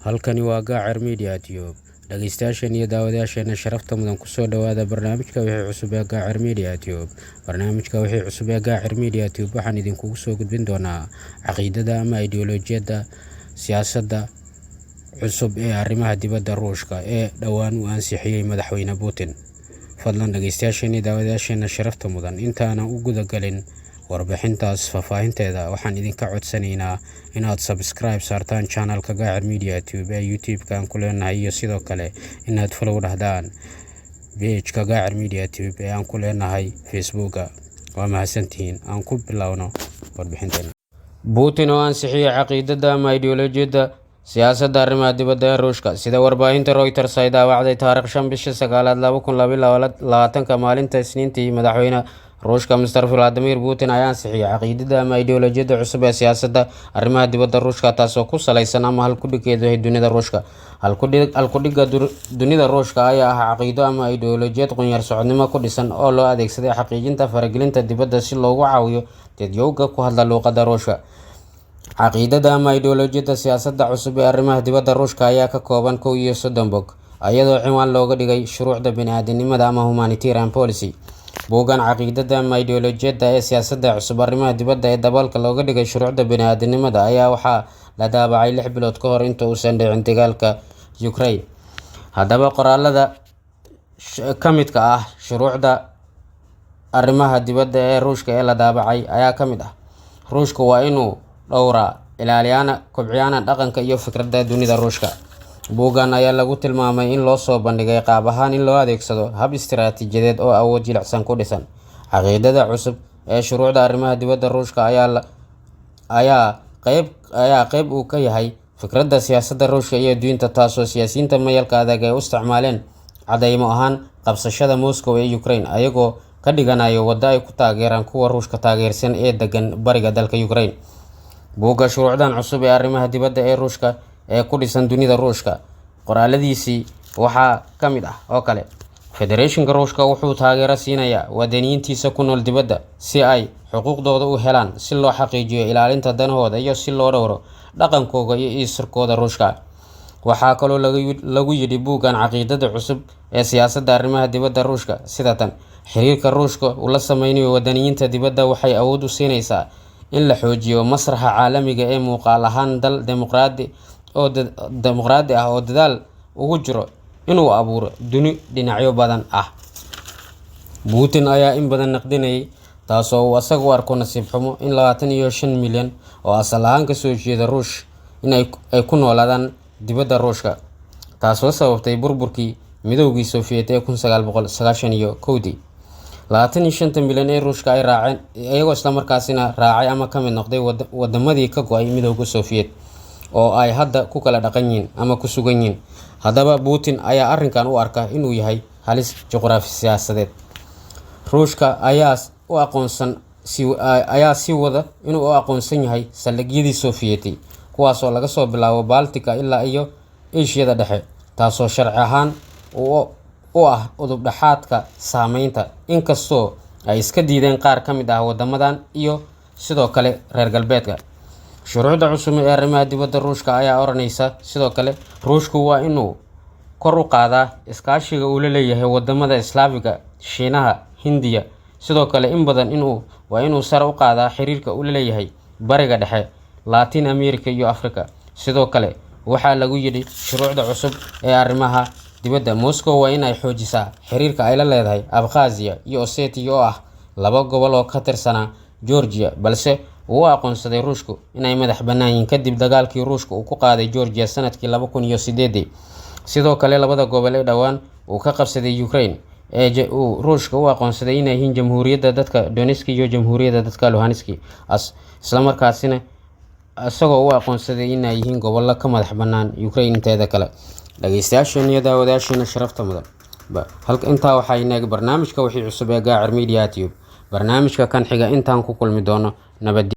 halkani waa Gaacir Media Tube. Dhageystayaashan iyo daawadayaashan sharafta mudan ku soo dhawaada barnaamijka wixii cusub ee Gaacir Media Tube. Barnaamijka wixii cusub ee Gaacir Media Tube waxaan idinku soo gudbin doonaa caqiidada ama ideolojiyada siyaasadda cusub ee arrimaha dibadda Ruushka ee dhawaan uu ansixiyay madaxweyne Putin. Fadlan dhageystayaashan iyo daawadayaashan sharafta mudan intaana u guda galin warbixintaas faafahinteeda waxaan idinka codsanaynaa inaad subscribe saartaan channelka Gaacir Media Tube ee YouTube-ka ku leenahay iyo sidoo kale inaad follow dhahdaan page-ka Gaacir Media Tube ee aan ku leenahay Facebook-ka. Waa mahadsantihiin. Aan ku bilowno warbixinteena. Putin oo ansixiyay caqiidada ama ideolojiyada siyaasadda arrimaha dibadda ee Ruushka sida warbaahinta Reuters ay daawacday taariikh 5 bisha 9 2022 maalinta Isniintii madaxweyne Ruushka Mr. Vladimir Putin ayaa ansixiyay caqiidada ama ideolojiyada cusub ee siyaasadda arrimaha dibadda Ruushka taasoo ku saleysan ama halku-dhigeedu yahay dunida Ruushka. Halku-dhigga dunida Ruushka ayaa ah caqiido ama ideolojiyad qunyar socodnimo ku dhisan oo loo adeegsaday xaqiijinta faragelinta dibadda si loogu caawiyo dadweynaha ku hadla luqadda Ruushka. Caqiidada ama ideolojiyada siyaasadda cusub ee arrimaha dibadda Ruushka ayaa ka kooban 31 bog, iyadoo cinwaan looga dhigay shuruucda bini'aadanimada ama humanitarian policy. Boggan caqiidada ama ideolojiyada ee siyaasadda cusub arrimaha dibadda ee dabalka looga dhigay shuruucda bini'aadanimada ayaa waxaa la daabacay 6 bilood ka hor inta uusan dhicin dagaalka Ukraine. Haddaba qoraalada ka midka ah shuruucda arrimaha dibadda ee Ruushka ee la daabacay ayaa ka mid ah: Ruushka waa inuu dhowraa, ilaaliyana, kobciyana dhaqanka iyo fikradda dunida Ruushka. Boggan ayaa lagu tilmaamay in loo soo bandhigay qaab ahaan in loo adeegsado hab istiraatiijiyadeed oo awood jilicsan ku dhisan. Caqiidada cusub ee shuruucda arrimaha dibadda Ruushka ayaa qayb uu ka yahay fikradda siyaasadda Ruushka iyo diinta, taasoo siyaasiyiinta mayalka adag ay u isticmaaleen cadeymo ahaan qabsashada Moscow ee Ukraine, ayagoo ka dhiganayo waddo ay ku taageeraan kuwa Ruushka taageersan ee degan bariga dalka Ukraine. Bogga shuruucdan cusub ee arrimaha dibadda ee Ruushka ee ku dhisan dunida Ruushka qoraaladiisii waxaa ka mid ah oo kale: Federationka Ruushka wuxuu taageero siinayaa wadaniyiintiisa ku nool dibadda si ay xuquuqdooda u helaan, si loo xaqiijiyo ilaalinta danahooda iyo si loo dhowro dhaqankooda iyo isirkooda Ruushka. Waxaa kaloo lagu yidhi boggan caqiidada cusub ee siyaasadda arrimaha dibadda Ruushka sida tan: xiriirka Ruushka uu la sameynayo wadaniyiinta dibadda waxay awood u siinaysaa in la xoojiyo masraxa caalamiga ee muuqaal ahaan dal dimuqraadi ah oo dadaal ugu jiro inuu abuuro duni dhinacyo badan ah. Putin ayaa in badan naqdinayay, taasoo uu asagu u arko nasiib xumo in 25 milyan oo asal ahaan ka soo jeeda Ruush in ay ku noolaadaan dibadda Ruushka, taasoo sababtay burburkii Midowgii Soviet ee 1991. 25 milyan ee Ruushka ay raaceen iyagoo isla markaasina raacay ama ka mid noqday wadamadii ka go'ay Midowga Soviet oo ay hadda ku kala dhaqan yihiin ama ku sugan yihiin. Haddaba Putin ayaa arrinkan u arka inuu yahay halis juqraafi siyaasadeed. Ruushka ayaa sii wada inuu u aqoonsan yahay saldhigyadii Soviet, kuwaasoo laga soo bilaabo Baltika ilaa iyo Aasiya Dhexe, taasoo sharci ahaan u ah udub dhaxaadka saameynta, inkastoo ay iska diideen qaar ka mid ah wadamadan iyo sidoo kale reer galbeedka. Shuruucda cusub ee arrimaha dibadda Ruushka ayaa oranaysa sidoo kale: Ruushku waa inuu kor u qaadaa iskaashiga uu la leeyahay wadamada Slaafiga, Shiinaha, Hindiya, sidoo kale in badan waa inuu sare u qaadaa xiriirka uu la leeyahay Bariga Dhexe, Latin America iyo Afrika. Sidoo kale waxaa lagu yidhi shuruucda cusub ee arrimaha dibadda: Moscow waa in ay xoojisaa xiriirka ay la leedahay Abkhazia iyo Ossetia oo ah 2 gobol oo ka tirsanaa Georgia, balse uu aqoonsaday Ruushku inay madax bannaan yihiin kadib dagaalkii Ruushka uu ku qaaday Georgia sanadkii 2008. Sidoo kale 2 gobol ee dhawaan uu ka qabsaday Ukraine ee uu Ruushka u aqoonsaday inay yihiin Jamhuuriyadda dadka Donetsk iyo Jamhuuriyadda dadka Luhansk, isla markaasina isagoo u aqoonsaday inay yihiin gobollo ka madax bannaan Ukraine inteeda kale. Dhageystayaashan iyo daawadayaashan sharafta mudan, intaa waxaa inaga barnaamijka wixii cusub ee Gaacir Media Tube. Barnaamijka kan xiga intaan ku kulmi doono nabad.